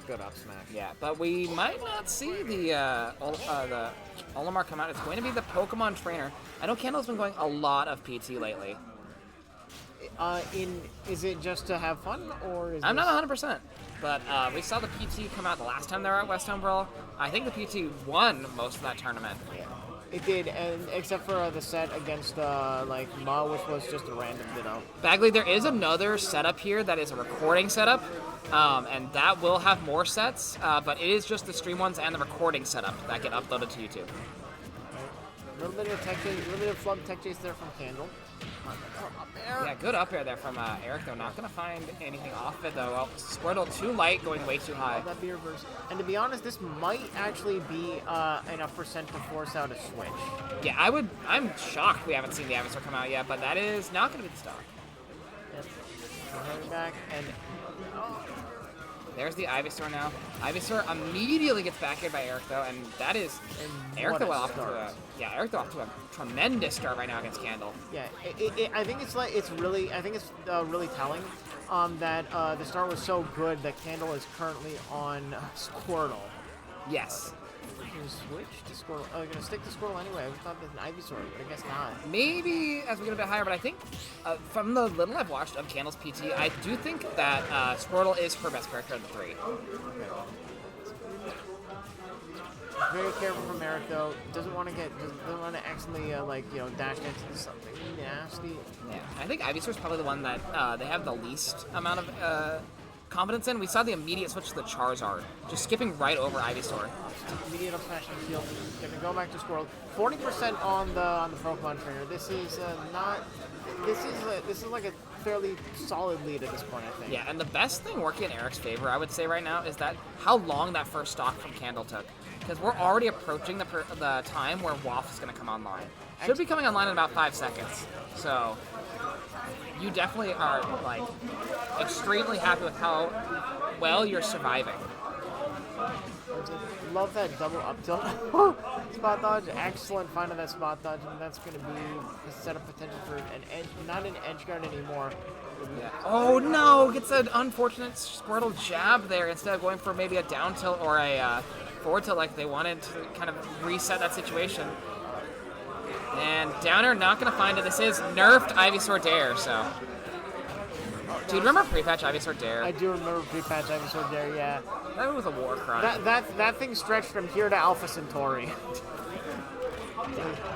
Good up smash. Yeah, but we might not see the Olimar come out. It's going to be the Pokemon trainer. I know Kendall's been going a lot of PT lately. Is it just to have fun, or is I'm not 100%, but we saw the PT come out the last time they were at West Town Brawl. I think the PT won most of that tournament. Yeah, it did, and except for the set against Ma, which was just a random ditto. Bagley, there is another setup here that is a recording setup, and that will have more sets, but it is just the stream ones and the recording setup that get uploaded to YouTube. A little bit of tech chase, a little bit of flub tech chase there from Candle. Up there. Yeah, good up air there from Erictho. Not going to find anything off it, though. Well, Squirtle too light, going way too high. That be reversed. And to be honest, this might actually be enough percent to force out a switch. Yeah, I'm shocked we haven't seen the Ivysaur come out yet, but that is not going to be the stock. Yep. Coming back, and there's the Ivysaur now. Ivysaur immediately gets back here by Erictho, and that is Erictho off to a tremendous start right now against Candle. Yeah, I think it's really telling that the start was so good that Candle is currently on Squirtle. Yes. Gonna switch to Squirtle. Gonna stick to Squirtle anyway. I thought there's an Ivysaur, but I guess not. Maybe as we get a bit higher, but I think from the little I've watched of Candle's PT, I do think that Squirtle is her best character of the three. Very careful from Eric though. Doesn't want to accidentally dash into something nasty. Yeah, I think Ivysaur's probably the one that they have the least amount of confidence in. We saw the immediate switch to the Charizard, just skipping right over Ivysaur. Immediate up smash in the field. Gonna go back to Squirrel. 40% on the Pokemon trainer. This is like a fairly solid lead at this point, I think. Yeah, and the best thing working in Eric's favor, I would say right now, is that how long that first stock from Candle took. Because we're already approaching the time where Waff is going to come online. Should be coming online in about 5 seconds. So you definitely are like extremely happy with how well you're surviving. Love that double up tilt. Spot dodge, excellent find of that spot dodge, and that's going to be a setup potential for an edge, not an edge guard anymore. Yeah. Oh no, gets an unfortunate Squirtle jab there instead of going for maybe a down tilt or a forward tilt like they wanted to kind of reset that situation. And Downer not going to find it. This is nerfed Ivysaur Dare, so. Do you remember pre-patch Ivysaur Dare? I do remember pre-patch Ivysaur Dare, yeah. That was a war crime. That thing stretched from here to Alpha Centauri.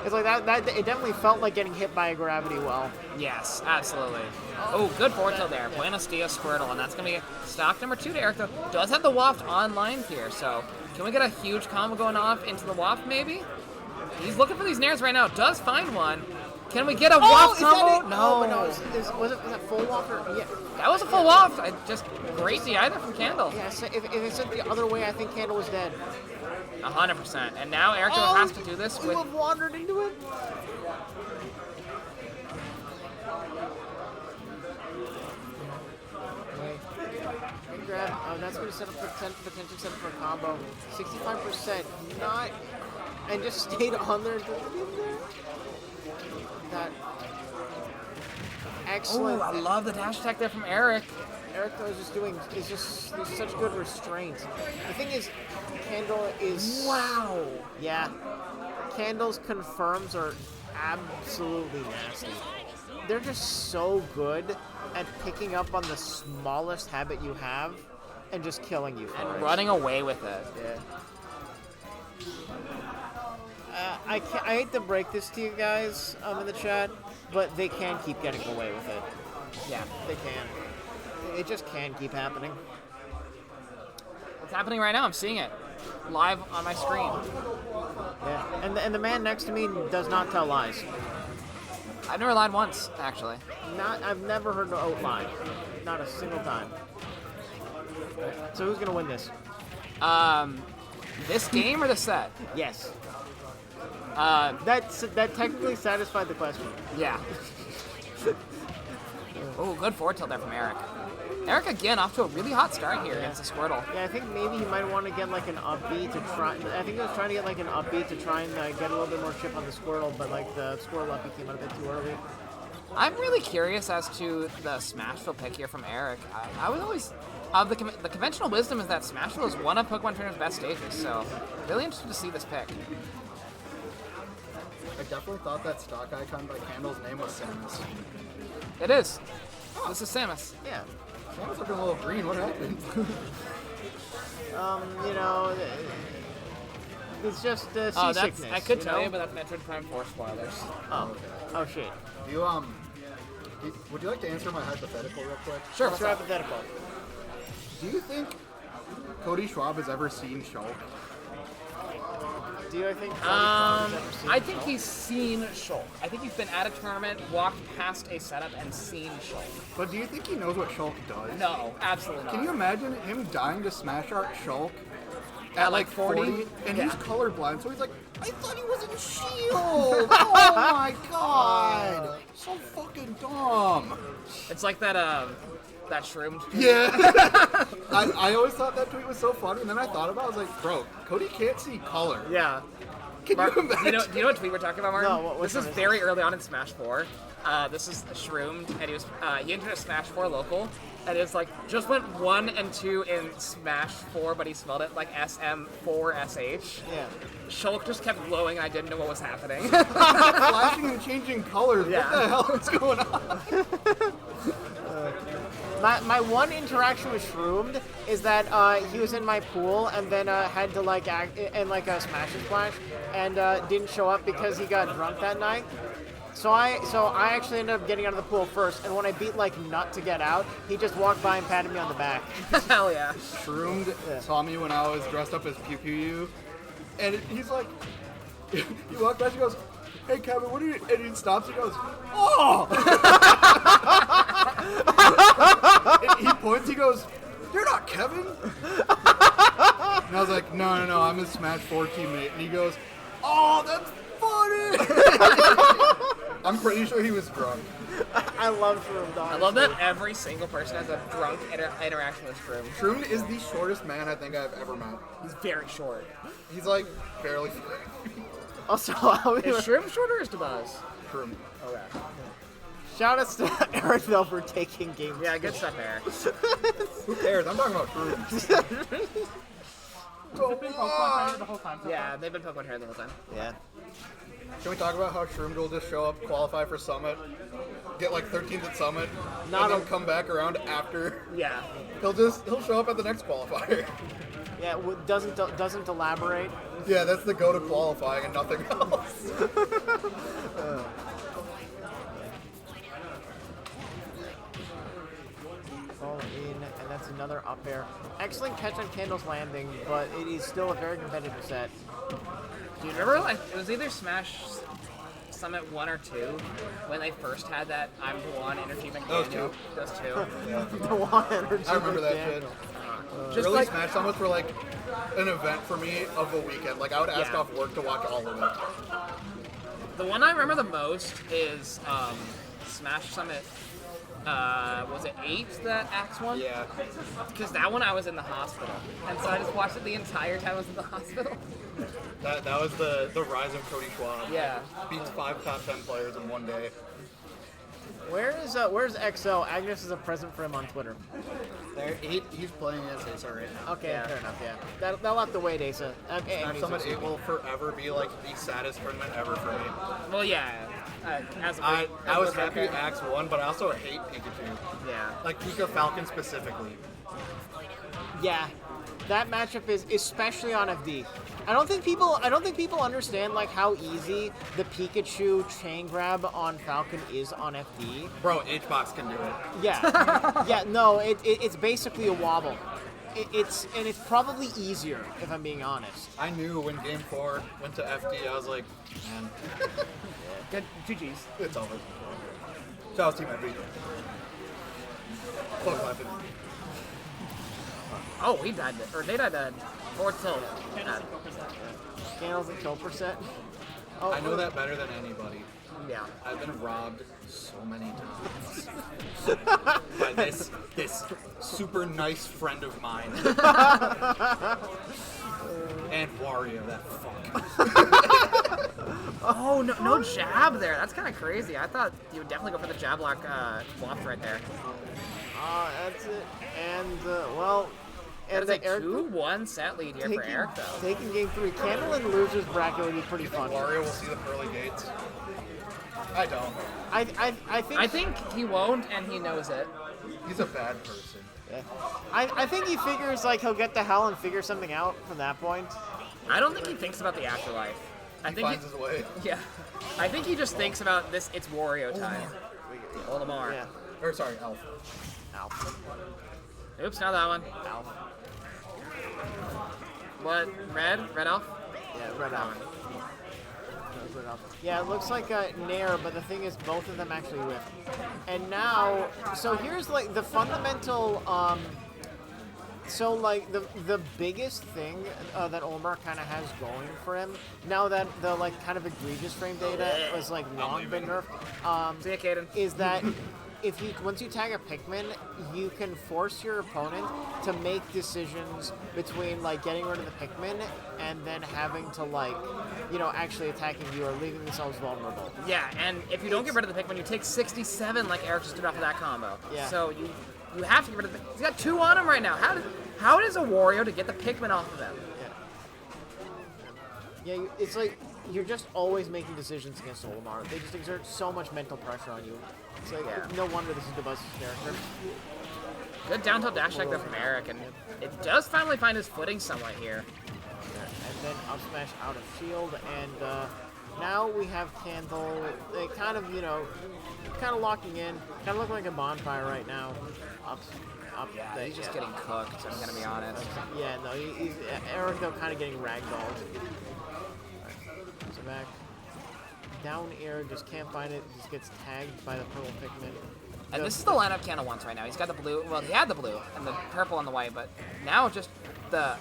It's like that. It definitely felt like getting hit by a gravity well. Yes, absolutely. Oh, good forward tilt there. Buenos Dias Squirtle, and that's going to be stock number 2 to Erictho. Does have the Waft online here, so can we get a huge combo going off into the Waft maybe? He's looking for these nairs right now. Does find one. Can we get a Waft combo? No. Oh, no. Was that full Waft? Yeah. That was a full Waft. Just great DI there from Candle. Yeah, so if it said the other way, I think Candle was dead. 100%. And now Erictho has to do this with... have wandered into it. Wait. Grab. That's going to set up potential set up for a combo. 65%. Not... And just stayed on there. That... Excellent. Oh, I love the dash attack there from Eric. Erictho is just there's such good restraints. The thing is, Candle is... Wow. Yeah. Candle's confirms are absolutely nasty. They're just so good at picking up on the smallest habit you have and just killing you for it. And running away with it. Yeah. I hate to break this to you guys in the chat, but they can keep getting away with it. Yeah. They can. It just can keep happening. It's happening right now. I'm seeing it live on my screen. Yeah, and the man next to me does not tell lies. I've never lied once, actually. I've never heard an oat lie. Not a single time. So who's gonna win this? This game or the set? Yes. That technically satisfied the question. Yeah. Oh, good forward tilt there from Eric. Eric again off to a really hot start here against the Squirtle. Yeah, I think maybe he might want to get like an upbeat to try. I think he was trying to get like an upbeat to try and get a little bit more chip on the Squirtle, but like the Squirtle upbeat came out a bit too early. I'm really curious as to the Smashville pick here from Eric. I was always The conventional wisdom is that Smashville is one of Pokemon Trainer's best stages, so really interested to see this pick. I definitely thought that stock icon by Candle's name was Samus. It is. This is Samus. Yeah. Samus looking a little green. What happened? You know, it's just seasickness. I could you tell know? you, but that's Metroid Prime 4 spoilers. Oh. Oh shit. Would you like to answer my hypothetical real quick? Sure. What's your hypothetical? Do you think Cody Schwab has ever seen Shulk? Do I think? I think he's seen Shulk. I think he's been at a tournament, walked past a setup, and seen Shulk. But do you think he knows what Shulk does? No, absolutely not. Can you imagine him dying to Smash Art Shulk At like 40? And Yeah. he's colorblind, so he's like, I thought he was in Shield! Oh my god! So fucking dumb! It's like that Shroom. Yeah! I always thought that tweet was so funny, and then I thought about it, I was like, bro, Cody can't see color. Yeah. Can Mark, you imagine? do you know what tweet we're talking about, Martin? No, which this is one is very early on in Smash 4. This is Shroomed, and he entered a Smash 4 local, and it's like, just went 1 and 2 in Smash 4, but he spelled it like SM4SH. Yeah. Shulk just kept glowing, and I didn't know what was happening. Flashing and changing colors. Yeah. What the hell is going on? My one interaction with Shroomed is that he was in my pool and then had to like act in like a Smash and Splash and didn't show up because he got drunk that night. So I actually ended up getting out of the pool first, and when I beat like Nut to get out, he just walked by and patted me on the back. Hell yeah. Shroomed saw me when I was dressed up as Pew Pew You, and he's like, he walked by, he goes, hey Kevin, what are you, and he stops, he goes, oh! And he points, he goes, you're not Kevin? And I was like, no, I'm his Smash 4 teammate. And he goes, oh, that's funny! I'm pretty sure he was drunk. I love Shroomed. I love that every single person has a drunk interaction with Shroom. Shroomed is the shortest man I think I've ever met. He's very short. He's like, barely Also, Is Shroom shorter or is Dabuz? Shroomed. Okay. shout outs to Erictho for taking game. Yeah, good stuff, Eric. Who cares? I'm talking about Shroomed. Yeah, they've been Pokemon Trainer the whole time. Yeah. Can we talk about how Shroomed will just show up, qualify for Summit, get like 13th at Summit, Not and then a- come back around after? Yeah. He'll show up at the next qualifier. Yeah. Doesn't elaborate. Yeah, that's the go to qualifying and nothing else. Fall in, and that's another up air. Excellent catch on Candle's landing, but it is still a very competitive set. Do you remember, like, it was either Smash Summit 1 or 2 when they first had that I'm the one energy Those McDaniel? Those two. The one energy. I remember that McDaniel. shit. Just Early like, Smash Summits were like an event for me of the weekend. Like I would ask Yeah. off work to watch all of it. the one I remember the most is Smash Summit, was it 8 that Axe won? Yeah. Because that one I was in the hospital. And so I just watched it the entire time I was in the hospital. That was the rise of Cody Schwab. Yeah. Beats 5 top 10 players in one day. Where's XO? Agnes is a present for him on Twitter. He's playing as Asa right now. Okay, Yeah. fair enough. Yeah, that'll have to wait, Asa. Smash Summit 8 will forever be like the saddest tournament ever for me. Well, yeah. As a I was happy character. Axe won, but I also hate Pikachu. Yeah. Like Pika Falcon specifically. Yeah, that matchup is especially on FD. I don't think people understand like how easy the Pikachu chain grab on Falcon is on FD. Bro, H-Box can do it. Yeah, yeah. No, it's basically a wobble. It's probably easier if I'm being honest. I knew when Game 4 went to FD, I was like, man, Good. GG's. it's over. Shout out Team FD. Fuck laughing. Oh, he died. Or they died. Forward tilt. Scales and kill percent. Oh, I know that better than anybody. Yeah. I've been robbed so many times by this super nice friend of mine. And Wario, that fuck. Oh, no jab there. That's kind of crazy. I thought you would definitely go for the jab lock waft right there. That's it. And, well... And There's a Eric 2-1 set lead here for Eric, though. Taking game 3. Candle in losers bracket would be pretty fun. Wario will see the pearly gates. I don't. I think he won't, and he knows it. He's a bad person. Yeah. I think he figures like he'll get to hell and figure something out from that point. I don't think he thinks about the afterlife. He finds his way. Yeah. I think he just thinks about this. It's Wario time. Olimar. Yeah. Or sorry, Elf. Alf. Oops, not that one. Alf. What? Red? Red elf? Yeah, red Alf. Red Alf. Yeah, it looks like a Nair, but the thing is, both of them actually whip. And now, so here's like the fundamental. So like the biggest thing that Olimar kind of has going for him now that the like kind of egregious frame data was like long been nerfed. See ya, Caden. Is that if you once you tag a Pikmin, you can force your opponent to make decisions between like getting rid of the Pikmin and then having to like, you know, actually attacking you or leaving themselves vulnerable. Yeah, and if you don't get rid of the Pikmin, you take 67 like Eric just did off of that combo. Yeah. So you have to get rid of the. He's got 2 on him right now. How does a Wario to get the Pikmin off of him? Yeah, it's like you're just always making decisions against Olimar. They just exert so much mental pressure on you. It's like, no wonder this is the best character. Good down tilt dash attack there from Eric, and it does finally find his footing somewhat here. Yeah, and then up smash out of shield, and now we have Candle. They kind of, you know, kind of locking in. Kind of looking like a bonfire right now. Up. Yeah, he's just getting cooked, I'm gonna be honest. Yeah, no, he's Erictho kind of getting ragdolled. So back. Down air, just can't find it, just gets tagged by the purple Pikmin. And this is the lineup Candle wants right now. He's got the blue, well, he had the blue, and the purple and the white, but now just the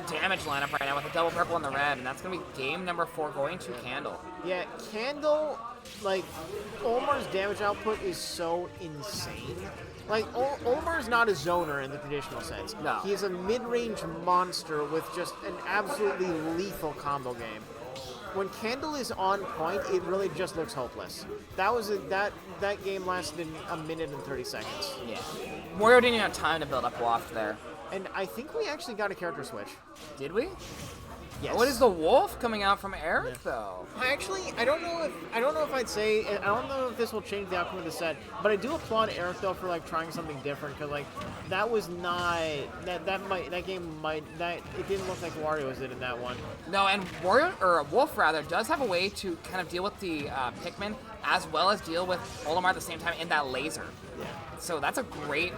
damage lineup right now with the double purple and the red, and that's going to be game number 4 going to Candle. Yeah, Candle, like, Olimar's damage output is so insane. Like, Olimar's not a zoner in the traditional sense. No. He's a mid-range monster with just an absolutely lethal combo game. When Candle is on point, it really just looks hopeless. That game lasted a minute and 30 seconds. Yeah. Wario didn't even have time to build up Waft there. And I think we actually got a character switch. Did we? Yes. What is the wolf coming out from Eric though? I don't know if I'd say, I don't know if this will change the outcome of the set, but I do applaud Eric though for like trying something different, because like that was not it didn't look like Wario did in that one. No, and Wario, or Wolf rather, does have a way to kind of deal with the Pikmin as well as deal with Olimar at the same time in that laser. Yeah. So that's a great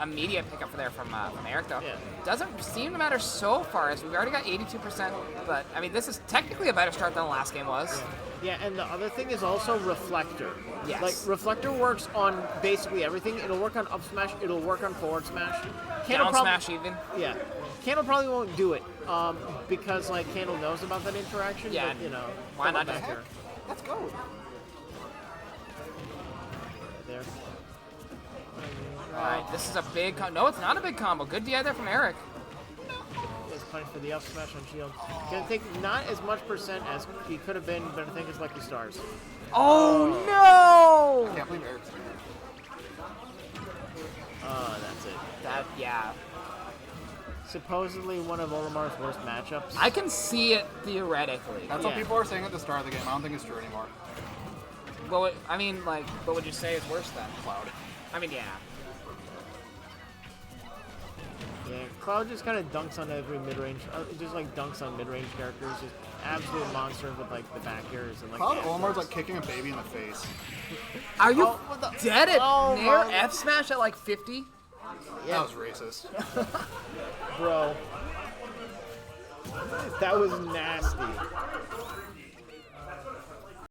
immediate pickup for there from Eric though. Yeah. Doesn't seem to matter so far, as we've already got 82%, but I mean this is technically a better start than the last game was. Yeah, and the other thing is also Reflector. Yes. Like, Reflector works on basically everything. It'll work on up smash, it'll work on forward smash. Candle Down smash even. Yeah. Candle probably won't do it, because, like, Candle knows about that interaction, Yeah, but, you know. why not back just- here. Let's go. There. Alright, this is a big no, it's not a big combo. Good DI there from Eric. Is punished for the up smash on shield. Gonna take not as much percent as he could have been, but I think it's Lucky Stars. Oh no! I can't believe Eric's here. That's it. Yeah. Supposedly one of Olimar's worst matchups. I can see it theoretically. That's what people are saying at the start of the game. I don't think it's true anymore. Well, I mean, like, what would you say is worse than? Cloud. I mean, yeah. Yeah, Cloud just kind of dunks on every mid-range, just like dunks on mid-range characters, just absolute monster with like the back airs and like. Cloud the Olimar's like kicking a baby in the face. Are you what the- dead at Oh, Nair my- F smash at like 50? Yeah, That was racist. bro. That was nasty.